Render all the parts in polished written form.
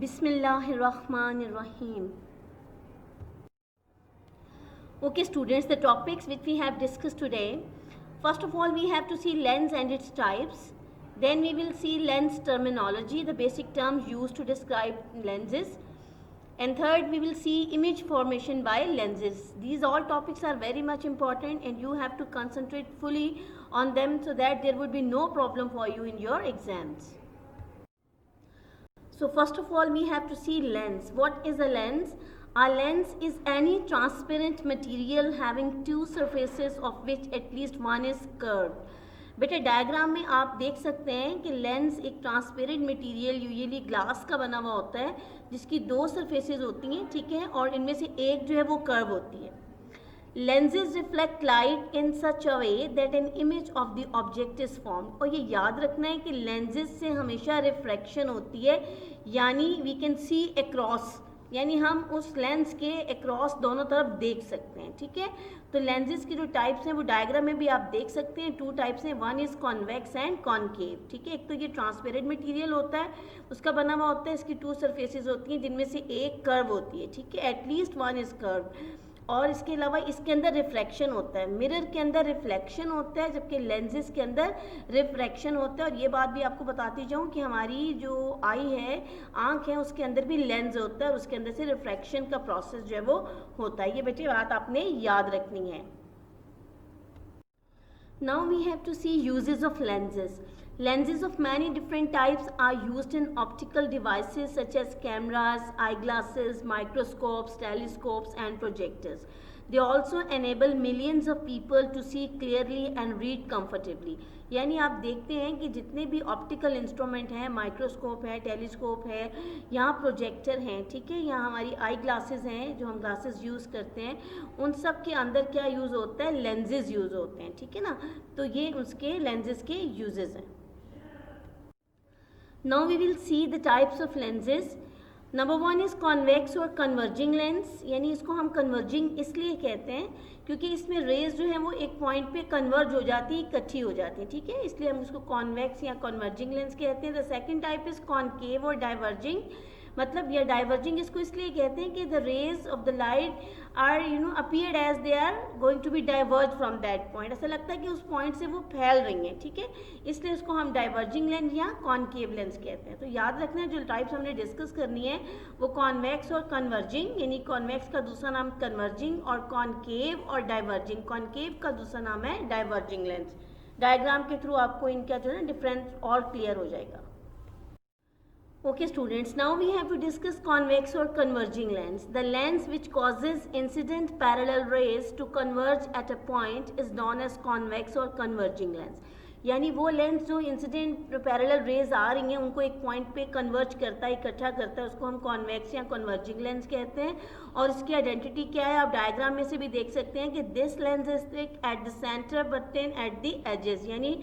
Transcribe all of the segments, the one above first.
Bismillahirrahmanirrahim. Okay students, the topics which we have discussed today. First of all, we have to see lens and its types. Then we will see lens terminology, the basic terms used to describe lenses. And third, we will see image formation by lenses. These all topics are very much important and you have to concentrate fully on them so that there would be no problem for you in your exams. So first of all, we have to see lens. What is a lens? A lens is any transparent material having two surfaces of which at least one is curved. बेटे diagram में आप देख सकते हैं कि lens एक transparent material usually glass का बना हुआ होता है जिसकी दो सरफेसेस होती हैं, ठीक है, और इनमें से एक जो है वो कर्व होती है. Lenses reflect light in such a way that an image of the object is formed. और ये याद रखना है कि lenses से हमेशा रिफ्रैक्शन होती है, यानी we can see across, यानी हम उस लेंस के अक्रॉस दोनों तरफ देख सकते हैं, ठीक है. तो लेंसेज की जो टाइप्स हैं वो डायग्राम में भी आप देख सकते हैं. टू टाइप्स हैं, one is convex and concave, ठीक है. एक तो ये ट्रांसपेरेंट मटेरियल होता है, उसका बना हुआ होता है, इसकी टू सरफेसेस होती हैं जिनमें से एक कर्व होती है, ठीक है, एटलीस्ट वन इज़ कर्व. और इसके अलावा इसके अंदर रिफ्लेक्शन होता है, मिरर के अंदर रिफ्लेक्शन होता है जबकि लेंसेज के अंदर रिफ्रैक्शन होता है. और ये बात भी आपको बताती जाऊँ कि हमारी जो आई है, आँख है, उसके अंदर भी लेंस होता है और उसके अंदर से रिफ्रैक्शन का प्रोसेस जो है वो होता है. ये बेटे बात आपने याद रखनी है. Now we have to see uses of lenses. Lenses of many different types are used in optical devices such as cameras, eyeglasses, microscopes, telescopes and projectors. They also enable millions of people to see clearly and read comfortably. यानी आप देखते हैं कि जितने भी optical instrument हैं, microscope है, telescope है, यहाँ प्रोजेक्टर हैं, ठीक है, यहाँ हमारी आई ग्लासेस हैं जो हम ग्लासेस यूज़ करते हैं, उन सब के अंदर क्या यूज़ होता है, लेंसेज यूज़ होते हैं, ठीक है ना. तो ये उसके लेंसेज के यूजेस हैं. Now we will see the types of lenses. Number one is convex और कन्वर्जिंग लेंस, यानी इसको हम कन्वर्जिंग इसलिए कहते हैं क्योंकि इसमें रेज जो है वो एक पॉइंट पे कन्वर्ज हो जाती है, इकट्ठी हो जाती है, ठीक है, इसलिए हम उसको कॉन्वेक्स या कन्वर्जिंग लेंस कहते हैं. The second type is concave और डाइवर्जिंग, मतलब यह डाइवर्जिंग इसको इसलिए कहते हैं कि the rays of the light are appeared as they are going to be diverge from that point. ऐसा लगता है कि उस पॉइंट से वो फैल रही हैं, ठीक है, इसलिए उसको हम डाइवर्जिंग लेंस या कॉनकेव लेंस कहते हैं. तो याद रखना है जो टाइप्स हमने डिस्कस करनी है वो कॉन्वेक्स और कन्वर्जिंग, यानी कॉन्वेक्स का दूसरा नाम कन्वर्जिंग और कॉनकेव और डाइवर्जिंग. कॉनकेव का दूसरा नाम है डाइवर्जिंग लेंस. डायग्राम के थ्रू आपको इनका जो है डिफरेंस और क्लियर हो जाएगा. Okay students, now we have to discuss convex or converging lens. The lens which causes incident parallel rays to converge at a point is known as convex or converging lens. यानी वो lens जो incident parallel raise आ रही हैं उनको एक point पे converge करता है, इकट्ठा करता है, उसको हम कॉन्वेक्स या कन्वर्जिंग लेंस कहते हैं. और इसकी आइडेंटिटी क्या है आप डायग्राम में से भी देख सकते हैं कि this lens is thick at the centre but thin at the edges, यानी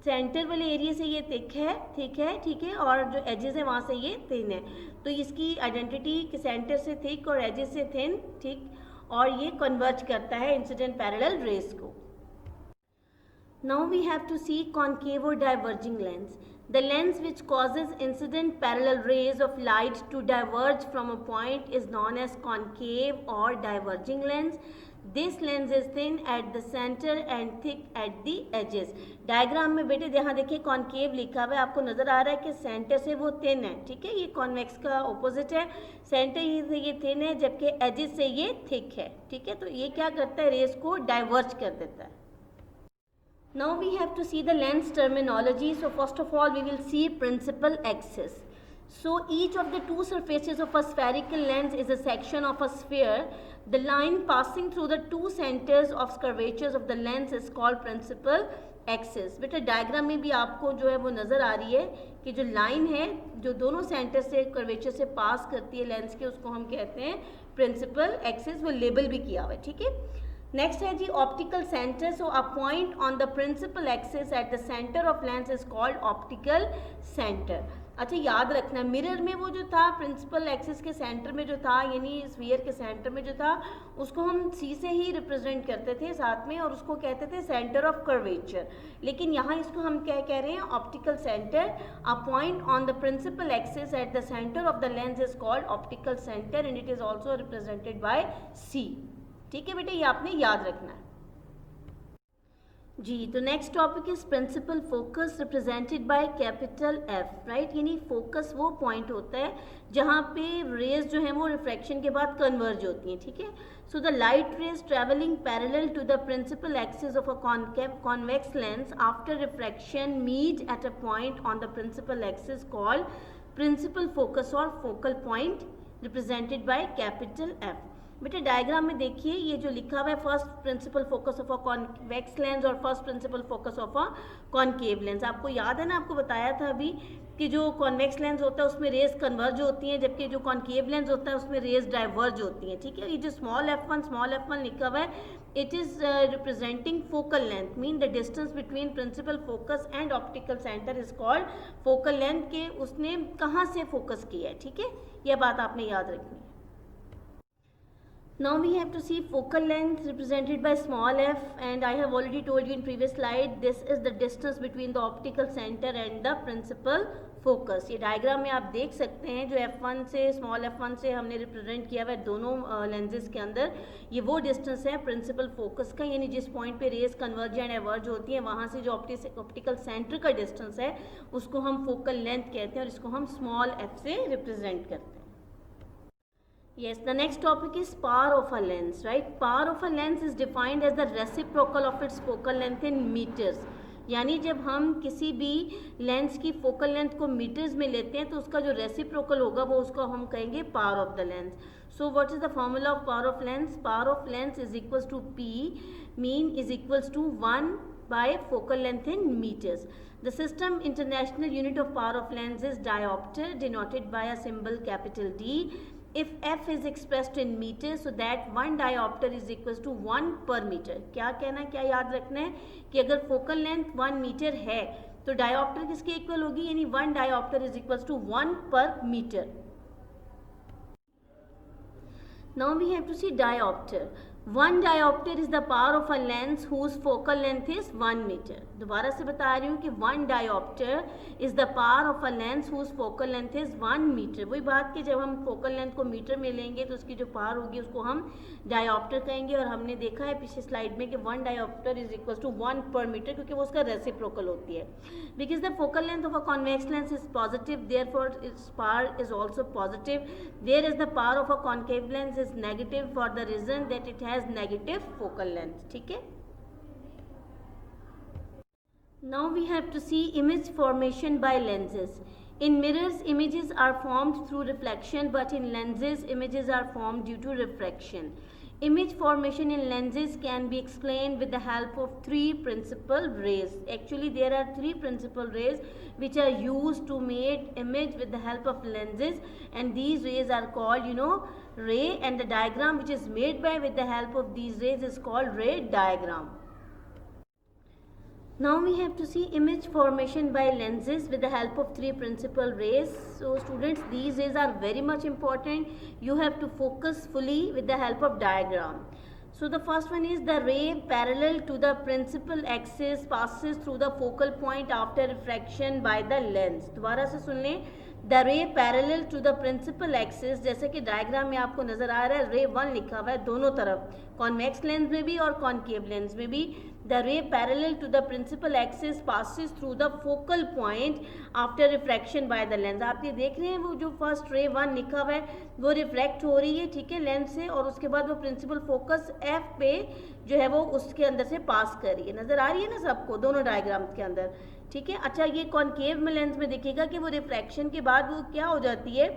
सेंटर वाले एरिया से ये थिक है, ठीक है, ठीक है, और जो एजेस है वहाँ से ये थिन है. तो इसकी आइडेंटिटी कि सेंटर से थिक और एजेस से थिन, ठीक, और ये कन्वर्ज करता है इंसिडेंट पैरेलल रेज को. Now we have to see concave और diverging lens. The lens which causes incident parallel rays of light to diverge from a point is known as concave or diverging lens. This lens is thin at the center and thick at the edges. Diagram में बेटे यहाँ देखिए concave लिखा हुआ है, आपको नज़र आ रहा है कि सेंटर से वो थिन है, ठीक है, ये कॉन्वेक्स का ऑपोजिट है, सेंटर से ये थिन है जबकि एजेस से ये थिक है, ठीक है. तो ये क्या करता है, रेस को डाइवर्ज कर देता है. Now we have to see the lens terminology. So first of all we will see principal axis. So each of the two surfaces of a spherical lens is a section of a sphere. The line passing through the two centers of curvatures of the lens is called principal axis. बेटा diagram में भी आपको जो है वो नज़र आ रही है कि जो लाइन है जो दोनों सेंटर से कर्वेचर से पास करती है लेंस के, उसको हम कहते हैं प्रिंसिपल एक्सिस. वो लेबल भी किया हुआ है, ठीक है. नेक्स्ट है जी optical centre. So a point on the principal axis at the centre of lens is called optical centre. अच्छा याद रखना, मिरर में वो जो था प्रिंसिपल एक्सिस के सेंटर में जो था, यानी स्फीयर के सेंटर में जो था, उसको हम सी से ही रिप्रेजेंट करते थे साथ में, और उसको कहते थे सेंटर ऑफ कर्वेचर। लेकिन यहाँ इसको हम क्या कह रहे हैं, optical centre. A point on the principal axis at the centre of the lens is called optical centre and it is also represented by C. ठीक है बेटे, ये आपने याद रखना है जी। तो next topic is principal focus represented by capital F, right. यानी फोकस वो पॉइंट होता है जहाँ पे रेज जो है वो रिफ्रैक्शन के बाद कन्वर्ज होती हैं, ठीक है। So the light rays travelling parallel to the principal axis of a convex lens after refraction meet at a point on the principal axis called principal focus और focal point represented by capital F. बेटे diagram में देखिए ये जो लिखा हुआ है, first principal focus of a convex lens और first principal focus of a concave lens. आपको याद है ना, आपको बताया था अभी कि जो कॉन्वेक्स लेंस होता है उसमें रेज कन्वर्ज होती हैं, जबकि जो कॉनकेव लेंस होता है उसमें रेज डाइवर्ज होती हैं, ठीक है। ये जो स्मॉल f1 लिखा हुआ है, it is representing focal length, mean the distance between principal focus and optical centre is called focal length, के उसने कहाँ से फोकस किया है, ठीक है। यह बात आपने याद रखनी है। Now we have to see focal length represented by small f, and I have already told you in previous slide this is the distance between the optical center and the principal focus। ये diagram में आप देख सकते हैं जो f1 से small f1 से हमने रिप्रेजेंट किया हुआ है दोनों लेंसेज के अंदर, ये वो डिस्टेंस है प्रिंसिपल फोकस का, यानी जिस पॉइंट पे रेज कन्वर्ज एंड एवर्ज होती है वहाँ से जो ऑप्टिकल सेंटर का डिस्टेंस है उसको हम फोकल लेंथ कहते हैं, और इसको हम स्मॉल f से रिप्रेजेंट करते हैं। Yes, the next topic is power of a lens, right? Power of a lens is defined as the reciprocal of its focal length in meters। यानी जब हम किसी भी लेंस की फोकल लेंथ को मीटर्स में लेते हैं तो उसका जो रेसिप्रोकल होगा वो उसको हम कहेंगे power of the lens. So what is the formula of power of lens? Power of lens is equals to P, mean is equals to 1 by focal length in meters। The system international unit of power of lens is diopter, denoted by a symbol capital D। If f is expressed in meters, so that 1 diopter is equals to 1 per meter। क्या कहना है, क्या याद रखना है कि अगर focal length 1 metre है तो डायोप्टर किसके इक्वल होगी, यानी 1 डायोप्टर इज इक्वल्स टू 1 पर metre. Now we have to see diopter। 1 diopter is the power of a lens whose focal length is 1 meter। दोबारा से बता रही हूँ कि 1 diopter is the power of a lens whose focal length is 1 meter। वही बात कि जब हम फोकल लेंथ को मीटर में लेंगे तो उसकी जो पावर होगी उसको हम डायोप्टर कहेंगे, और हमने देखा है पिछले स्लाइड में कि 1 डायोप्टर इज इक्वल टू 1 पर मीटर, क्योंकि वो उसका रेसिप्रोकल होती है। Because the focal length of a convex lens is positive, therefore its power is also positive, where is the power of a concave lens is negative for the reason that it has negative focal length, ठीक है। Now we have to see image formation by lenses। In mirrors images are formed through reflection, but in lenses images are formed due to refraction। Image formation in lenses can be explained with the help of 3 principal rays। Actually there are 3 principal rays which are used to make image with the help of lenses, and these rays are called ray, and the diagram which is made by with the help of these rays is called ray diagram। Now we have to see image formation by lenses with the help of 3 principal rays। So students, these rays are very much important, you have to focus fully with the help of diagram। So the first one is the ray parallel to the principal axis passes through the focal point after refraction by the lens। दोबारा से सुन लें, the ray parallel to the principal axis, जैसे कि diagram में आपको नजर आ रहा है रे 1 लिखा हुआ है दोनों तरफ, कॉन्वेक्स लेंस में भी और कॉनकेव लेंस में भी। The ray parallel to the principal axis passes through the focal point after refraction by the lens. आप ये देख रहे हैं वो जो फर्स्ट रे 1 लिखा हुआ है वो रिफ्रैक्ट हो रही है, ठीक है, लेंस से, और उसके बाद वो प्रिंसिपल फोकस एफ पे जो है वो उसके अंदर से पास कर रही है। नजर आ रही है ना सबको दोनों डायग्राम के अंदर, ठीक है। अच्छा, ये कॉनकेव में लेंस में दिखेगा कि वो रिफ्रैक्शन के बाद वो क्या हो जाती है,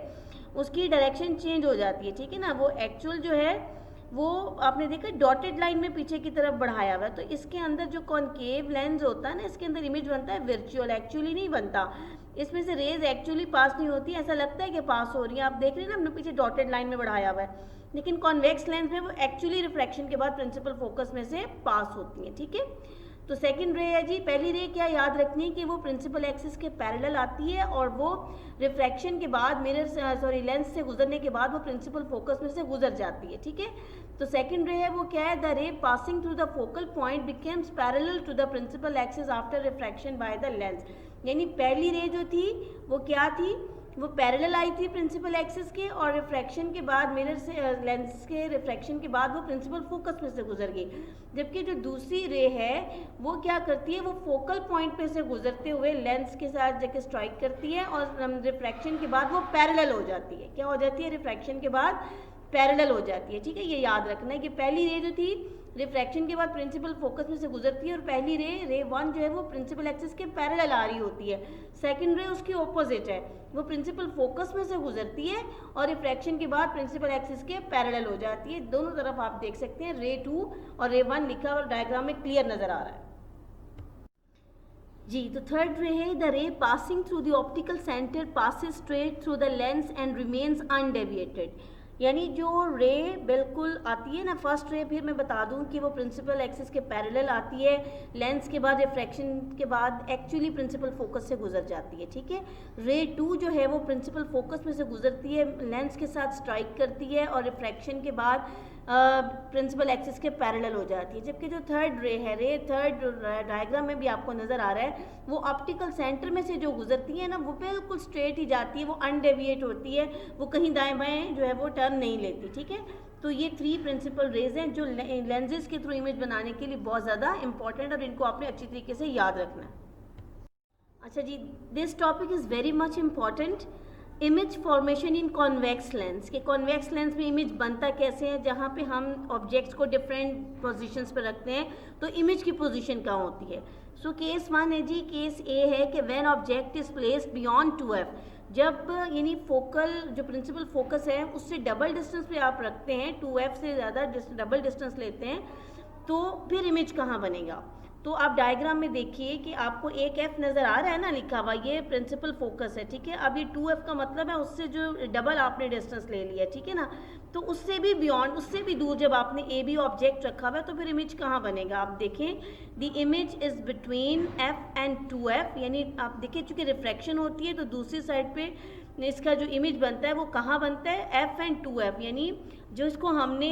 उसकी डायरेक्शन चेंज हो जाती है, ठीक है ना। वो एक्चुअल जो है वो आपने देखा डॉटेड लाइन में पीछे की तरफ बढ़ाया हुआ है, तो इसके अंदर जो कॉनकेव लेंस होता है ना, इसके अंदर इमेज बनता है वर्चुअल, एक्चुअली नहीं बनता। इसमें से रेज एक्चुअली पास नहीं होती, ऐसा लगता है कि पास हो रही है। आप देख रहे हैं ना, हमने पीछे डॉटेड लाइन में बढ़ाया हुआ है, लेकिन कॉन्वेक्स लेंस में वो एक्चुअली रिफ्रैक्शन के बाद प्रिंसिपल फोकस में से पास होती है, ठीक है। तो सेकंड रे है जी, पहली रे क्या याद रखनी है कि वो प्रिंसिपल एक्सिस के पैरेलल आती है और वो रिफ्रैक्शन के बाद लेंस से गुजरने के बाद वो प्रिंसिपल फोकस में से गुजर जाती है, ठीक है। तो सेकंड रे है वो क्या है, the ray passing through the focal point becomes parallel to the principal axis after refraction by the lens. यानी पहली रे जो थी वो क्या थी, वो पैरेलल आई थी प्रिंसिपल एक्सिस के और रिफ्रैक्शन के बाद मिरर से लेंस के रिफ्रैक्शन के बाद वो प्रिंसिपल फोकस में से गुजर गई। जबकि जो दूसरी रे है वो क्या करती है, वो फोकल पॉइंट पे से गुजरते हुए लेंस के साथ जाके स्ट्राइक करती है और रिफ्रैक्शन के बाद वो पैरेलल हो जाती है। क्या हो जाती है, रिफ्रैक्शन के बाद पैरेलल हो जाती है, ठीक है। ये याद रखना है कि पहली रे जो थी रिफ्रैक्शन के बाद प्रिंसिपल फोकस में से गुजरती है और पहली रे 1 जो है वो प्रिंसिपल एक्सिस के पैरेलल आ रही होती है। सेकंड रे उसकी ऑपोजिट है, वो प्रिंसिपल फोकस में से गुजरती है और रिफ्रैक्शन के बाद प्रिंसिपल एक्सिस के पैरेलल हो जाती है। दोनों तरफ आप देख सकते हैं रे 2 और रे 1 लिखा हुआ डायग्राम में क्लियर नजर आ रहा है जी। तो थर्ड रे है, the ray passing through the optical centre passes straight through the lens and remains undeviated. यानी जो रे बिल्कुल आती है ना, फर्स्ट रे फिर मैं बता दूं कि वो प्रिंसिपल एक्सिस के पैरेलल आती है, लेंस के बाद रिफ्रैक्शन के बाद एक्चुअली प्रिंसिपल फोकस से गुजर जाती है, ठीक है। रे 2 जो है वो प्रिंसिपल फोकस में से गुजरती है, लेंस के साथ स्ट्राइक करती है और रिफ्रैक्शन के बाद प्रिंसिपल एक्सिस के पैरेलल हो जाती है। जबकि जो थर्ड रे है, रे थर्ड डायग्राम में भी आपको नज़र आ रहा है, वो ऑप्टिकल सेंटर में से जो गुजरती है ना वो बिल्कुल स्ट्रेट ही जाती है, वो अनडेविएट होती है, वो कहीं दाएं बाएं जो है वो टर्न नहीं लेती, ठीक है। तो ये 3 प्रिंसिपल रेज हैं जो लेंजेस के थ्रू इमेज बनाने के लिए बहुत ज़्यादा इंपॉर्टेंट और इनको आपने अच्छी तरीके से याद रखना है। अच्छा जी, this topic is very much important. Image formation in convex lens, के कॉन्वेक्स लेंस में इमेज बनता कैसे है, जहाँ पे हम ऑब्जेक्ट्स को डिफरेंट पोजीशंस पे रखते हैं तो इमेज की पोजीशन कहाँ होती है। सो केस 1 है जी, केस ए है कि when object is placed beyond 2f, जब यानी फोकल जो प्रिंसिपल फोकस है उससे डबल डिस्टेंस पे आप रखते हैं, 2f से ज़्यादा डबल डिस्टेंस लेते हैं, तो फिर इमेज कहाँ बनेगा। तो आप डायग्राम में देखिए कि आपको एक f नज़र आ रहा है ना लिखा हुआ, ये प्रिंसिपल फोकस है, ठीक है। अब ये 2f का मतलब है उससे जो डबल आपने डिस्टेंस ले लिया, ठीक है ना। तो उससे भी बियॉन्ड, उससे भी दूर जब आपने ए बी ऑब्जेक्ट रखा हुआ है तो फिर इमेज कहाँ बनेगा। आप देखें, the image is between f and 2f, यानी आप देखिए चूँकि रिफ्रैक्शन होती है तो दूसरी साइड पे इसका जो इमेज बनता है वो कहाँ बनता है, f एंड 2f, यानी जो इसको हमने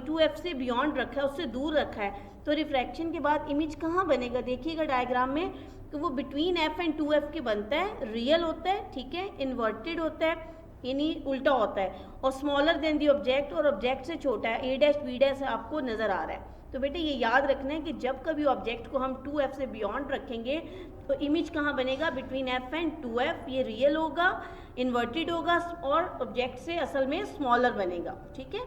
2f से बियॉन्ड रखा है, उससे दूर रखा है, तो रिफ्रैक्शन के बाद इमेज कहाँ बनेगा। देखिएगा डायग्राम में, तो वो बिटवीन f एंड 2f के बनता है, रियल होता है, ठीक है, इन्वर्टेड होता है यानी उल्टा होता है, और स्मॉलर देन दी ऑब्जेक्ट, और ऑब्जेक्ट से छोटा है, a' b' आपको नज़र आ रहा है। तो बेटे ये याद रखना है कि जब कभी ऑब्जेक्ट को हम 2f से बियॉन्ड रखेंगे तो इमेज कहाँ बनेगा, बिटवीन f एंड 2f, ये रियल होगा, इन्वर्टेड होगा और ऑब्जेक्ट से असल में स्मॉलर बनेगा, ठीक है।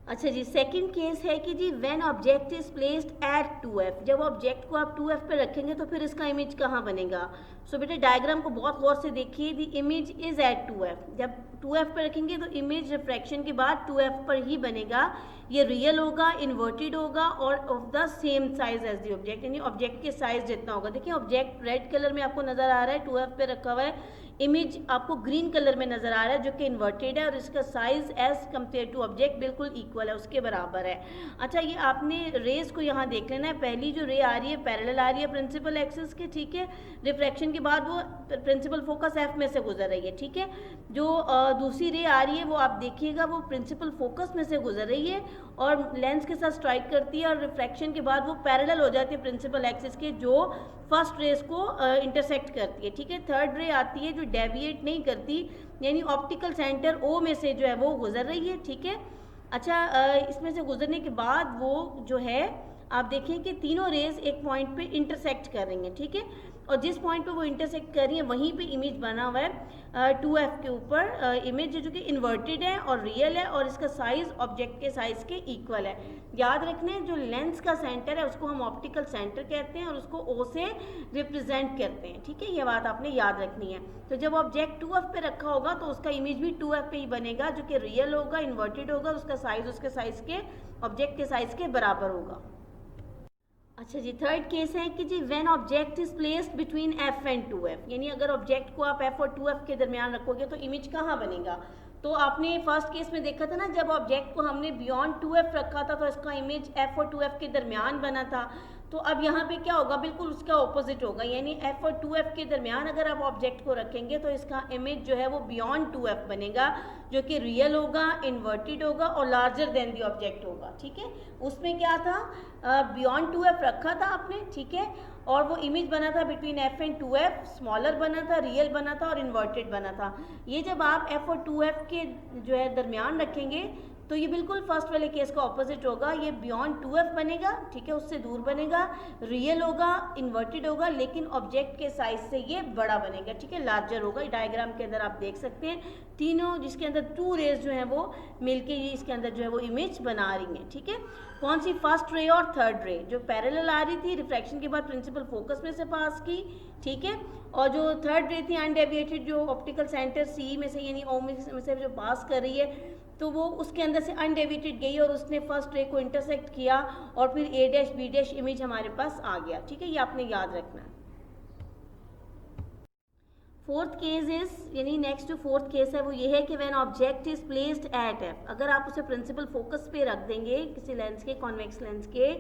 अच्छा जी, सेकंड केस है कि जी when object is placed at 2f, जब ऑब्जेक्ट को आप 2f पे रखेंगे तो फिर इसका इमेज कहाँ बनेगा। सो बेटे डायग्राम को बहुत गौर से देखिए, the image is eight 2f, जब 2f पे रखेंगे तो इमेज रिफ्रैक्शन के बाद 2f पर ही बनेगा, ये रियल होगा, इन्वर्टेड होगा और of the same size as the object, यानी ऑब्जेक्ट के साइज जितना होगा। देखिए ऑब्जेक्ट रेड कलर में आपको नजर आ रहा है, 2f पे रखा हुआ है, इमेज आपको ग्रीन कलर में नजर आ रहा है जो कि इन्वर्टेड है और इसका size as compare to object बिल्कुल इक्वल है, उसके बराबर है। अच्छा, ये आपने रेस को यहाँ देख लेना है, पहली जो रे आ रही है पैरेलल आ रही है प्रिंसिपल एक्सिस के, ठीक है, रिफ्रैक्शन के बाद वो प्रिंसिपल फोकस f में से गुजर रही है, ठीक है। जो दूसरी रे आ रही है वो आप देखिएगा वो प्रिंसिपल फोकस में से गुजर रही है और लेंस के साथ स्ट्राइक करती है और रिफ्रैक्शन के बाद वो पैरेलल हो जाती है प्रिंसिपल एक्सिस के, जो फर्स्ट रेस को इंटरसेक्ट करती है, ठीक है। थर्ड रे आती है जो डेविएट नहीं करती, यानी ऑप्टिकल सेंटर O में से जो है वो गुजर रही है, ठीक है। अच्छा, इसमें से गुजरने के बाद वो जो है आप देखें कि तीनों रेज एक पॉइंट पे इंटरसेक्ट कर रही हैं, ठीक है, और जिस पॉइंट पे वो इंटरसेक्ट कर रही है वहीं पे इमेज बना हुआ है 2f के ऊपर, इमेज जो कि इन्वर्टेड है और रियल है और इसका साइज ऑब्जेक्ट के साइज के इक्वल है। याद रखना है जो लेंस का सेंटर है उसको हम ऑप्टिकल सेंटर कहते हैं और उसको O से रिप्रेजेंट करते हैं, ठीक है, ये बात आपने याद रखनी है। तो जब ऑब्जेक्ट 2f पे रखा होगा तो उसका इमेज भी 2f पे ही बनेगा, जो कि रियल होगा, इन्वर्टेड होगा, उसका साइज उसके साइज के ऑब्जेक्ट के साइज के बराबर होगा। अच्छा जी, थर्ड केस है कि जी when object is placed between f and 2f, यानी अगर ऑब्जेक्ट को आप f और 2f के दरमियान रखोगे तो इमेज कहाँ बनेगा। तो आपने फर्स्ट केस में देखा था ना, जब ऑब्जेक्ट को हमने बियॉन्ड 2f रखा था तो इसका इमेज f और 2f के दरमियान बना था। तो अब यहाँ पे क्या होगा, बिल्कुल उसका ऑपोजिट होगा, यानी f और 2f के दरमियान अगर आप ऑब्जेक्ट को रखेंगे तो इसका इमेज जो है वो बियॉन्ड 2f बनेगा, जो कि रियल होगा, इन्वर्टेड होगा और लार्जर देन दी ऑब्जेक्ट होगा। ठीक है, उसमें क्या था, बियॉन्ड 2f रखा था आपने, ठीक है, और वो इमेज बना था between f and 2f, smaller बना था, रियल बना था और इन्वर्टेड बना था। ये जब आप f और 2f के जो है दरमियान रखेंगे तो ये बिल्कुल फर्स्ट वाले केस का ऑपोजिट होगा, ये बियॉन्ड 2f बनेगा, ठीक है, उससे दूर बनेगा, रियल होगा, इन्वर्टेड होगा, लेकिन ऑब्जेक्ट के साइज से ये बड़ा बनेगा, ठीक है, लार्जर होगा। डायग्राम के अंदर आप देख सकते हैं तीनों, जिसके अंदर 2 रेज जो है वो मिलके ये इसके अंदर जो है वो इमेज बना रही हैं। ठीक है, कौन सी, फर्स्ट रे और थर्ड रे जो पैरेलल आ रही थी, रिफ्रैक्शन के बाद प्रिंसिपल फोकस में से पास की, ठीक है, और जो थर्ड रे थी अनडेविएटेड, जो ऑप्टिकल सेंटर सी में से यानी ओ में से जो पास कर रही है, तो वो उसके अंदर से अनडेविएटेड गई और उसने फर्स्ट रे को इंटरसेक्ट किया और फिर ए डैश बी डैश इमेज हमारे पास आ गया। ठीक है, ये आपने याद रखना है। फोर्थ केस इज, यानी नेक्स्ट जो फोर्थ केस है वो ये है कि when object is placed eight F, अगर आप उसे प्रिंसिपल फोकस पे रख देंगे किसी लेंस के, कॉन्वेक्स लेंस के,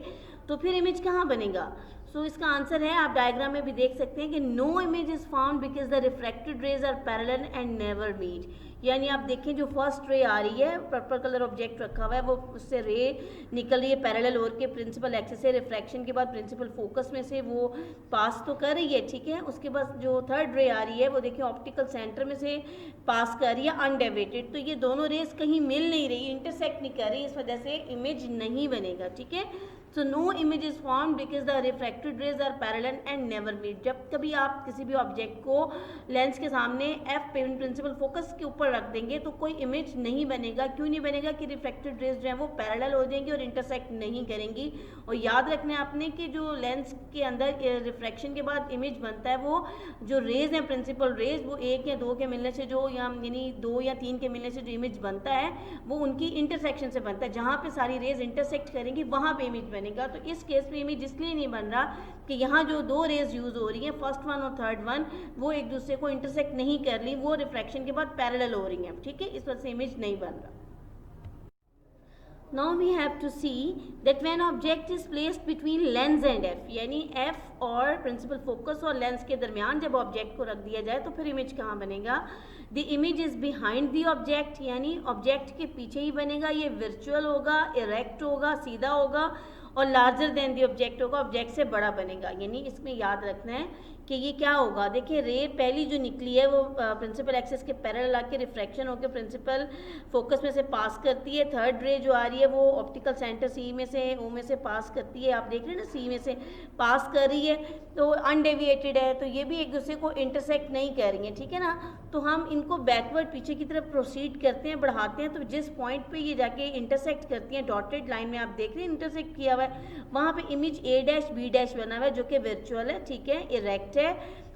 तो फिर इमेज कहाँ बनेगा। सो इसका आंसर है, आप डायग्राम में भी देख सकते हैं कि no image is found because the refracted rays are parallel and never meet. यानी आप देखें जो फर्स्ट रे आ रही है, पर्पल कलर ऑब्जेक्ट रखा हुआ है, वो उससे रे निकल रही है पैरेलल होकर के प्रिंसिपल एक्सिस से, रिफ्रैक्शन के बाद प्रिंसिपल फोकस में से वो पास तो कर रही है, ठीक है, उसके बाद जो थर्ड रे आ रही है वो देखिए ऑप्टिकल सेंटर में से पास कर रही है अनडेविएटेड, तो ये दोनों रेज कहीं मिल नहीं रही, इंटरसेक्ट नहीं कर रही, इस वजह से इमेज नहीं बनेगा। ठीक है, so no image is formed because the refracted rays are parallel and never meet. जब कभी आप किसी भी ऑब्जेक्ट को लेंस के सामने एफ प्रिंसिपल फोकस के ऊपर रख देंगे तो कोई इमेज नहीं बनेगा। क्यों नहीं बनेगा, कि रिफ्रैक्टेड रेज जो है वो पैरेलल हो जाएंगी और इंटरसेक्ट नहीं करेंगी। और याद रखना है आपने कि जो लेंस के अंदर रिफ्रैक्शन के बाद इमेज बनता है, वो जो रेज हैं प्रिंसिपल रेज, वो 1 या 2 के मिलने से जो, यानी 2 या 3 के मिलने से जो इमेज बनता है वो उनकी इंटरसेक्शन से बनता है। जहाँ पे सारी रेज इंटरसेक्ट करेंगी वहाँ पे इमेज बनेगा। तो इस केस में इमेज इसलिए नहीं बन रहा कि यहाँ जो 2 रेज यूज हो रही हैं, फर्स्ट वन और थर्ड वन, वो एक दूसरे को इंटरसेक्ट नहीं कर रही, वो रिफ्रैक्शन के बाद पैरेलल हो रही हैं। ठीक है, इस वजह से इमेज नहीं बन रहा। Now we have to see that when object is placed between lens and f, यानी f और प्रिंसिपल फोकस और लेंस के दरमियान जब ऑब्जेक्ट को रख दिया जाए तो फिर इमेज कहाँ बनेगा। The image is behind the object, यानी ऑब्जेक्ट के पीछे ही बनेगा। ये वर्चुअल होगा, इरेक्ट होगा, सीधा होगा और लार्जर देन दी ऑब्जेक्ट होगा, ऑब्जेक्ट से बड़ा बनेगा। यानी इसमें याद रखना है कि ये क्या होगा। देखिए रे पहली जो निकली है वो प्रिंसिपल एक्सिस के पैरेलल आके रिफ्रैक्शन होकर प्रिंसिपल फोकस में से पास करती है। थर्ड रे जो आ रही है वो ऑप्टिकल सेंटर सी में से, ओ में से पास करती है। आप देख रहे हैं ना, सी में से पास कर रही है तो अनडेविएटेड है, तो ये भी एक दूसरे को इंटरसेक्ट नहीं कर रही है। ठीक है ना, तो हम इनको बैकवर्ड पीछे की तरफ प्रोसीड करते हैं, बढ़ाते हैं, तो जिस पॉइंट पे ये जाके इंटरसेक्ट करती हैं, डॉटेड लाइन में आप देख रहे हैं इंटरसेक्ट किया हुआ है, वहाँ पे image A dash B dash बना हुआ है जो कि वर्चुअल है, ठीक है, इरेक्ट है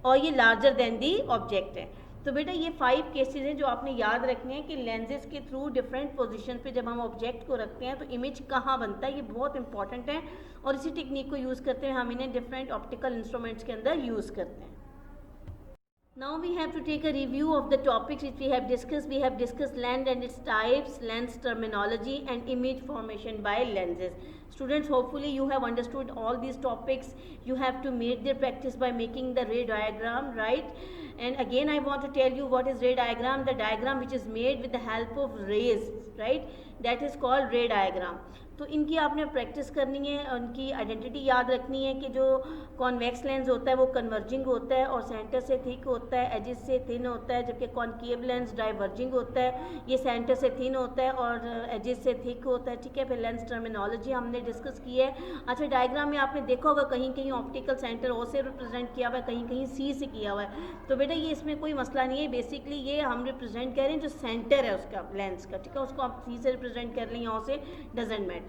और ये लार्जर देन दी ऑब्जेक्ट है। तो बेटा ये 5 केसेस हैं जो आपने याद रखने हैं कि लेंसेज के थ्रू डिफरेंट पोजीशन पे जब हम ऑब्जेक्ट को रखते हैं तो इमेज कहाँ बनता है, ये बहुत इंपॉर्टेंट है और इसी टेक्निक को यूज़ करते हुए हम इन्हें डिफरेंट ऑप्टिकल इंस्ट्रूमेंट्स के अंदर यूज़ करते हैं। Now we have to take a review of the topics which we have discussed. We have discussed lens and its types, lens terminology and image formation by lenses. Students, hopefully you have understood all these topics. You have to make their practice by making the ray diagram, right? And again I want to tell you what is ray diagram. The diagram which is made with the help of rays, right? That is called ray diagram. तो इनकी आपने practice करनी है, उनकी identity याद रखनी है कि जो कॉन्वेक्स लेंस होता है वो कन्वर्जिंग होता है और सेंटर से थिक होता है, एजिस से थिन होता है, जबकि कॉनकेव लेंस डाइवर्जिंग होता है, ये सेंटर से थिन होता है और एजिस से थिक होता है। ठीक है, फिर लेंस टर्मिनोलॉजी हमने डिस्कस की है। अच्छा, डायग्राम में आपने देखा होगा कहीं कहीं ऑप्टिकल सेंटर ओ से रिप्रेजेंट किया हुआ है, कहीं कहीं सी से किया हुआ है, तो बेटा ये इसमें कोई मसला नहीं है। बेसिकली ये हम रिप्रेजेंट कर रहे हैं जो सेंटर है उसका लेंस का, ठीक है, उसको आप सी से रिप्रेजेंट कर लें या से, डजेंट मैटर।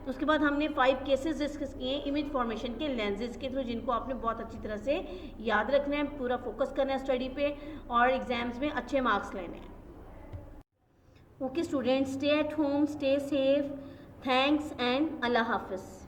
उसके बाद हमने 5 केसेस डिस्कस किए हैं इमेज फॉर्मेशन के लेंसेज के थ्रू, जिनको आपने बहुत अच्छी तरह से याद रखना है, पूरा फोकस करना है स्टडी पे और एग्जाम्स में अच्छे मार्क्स लेने हैं। Okay students, stay at home, stay safe, thanks and अल्लाह हाफिज़।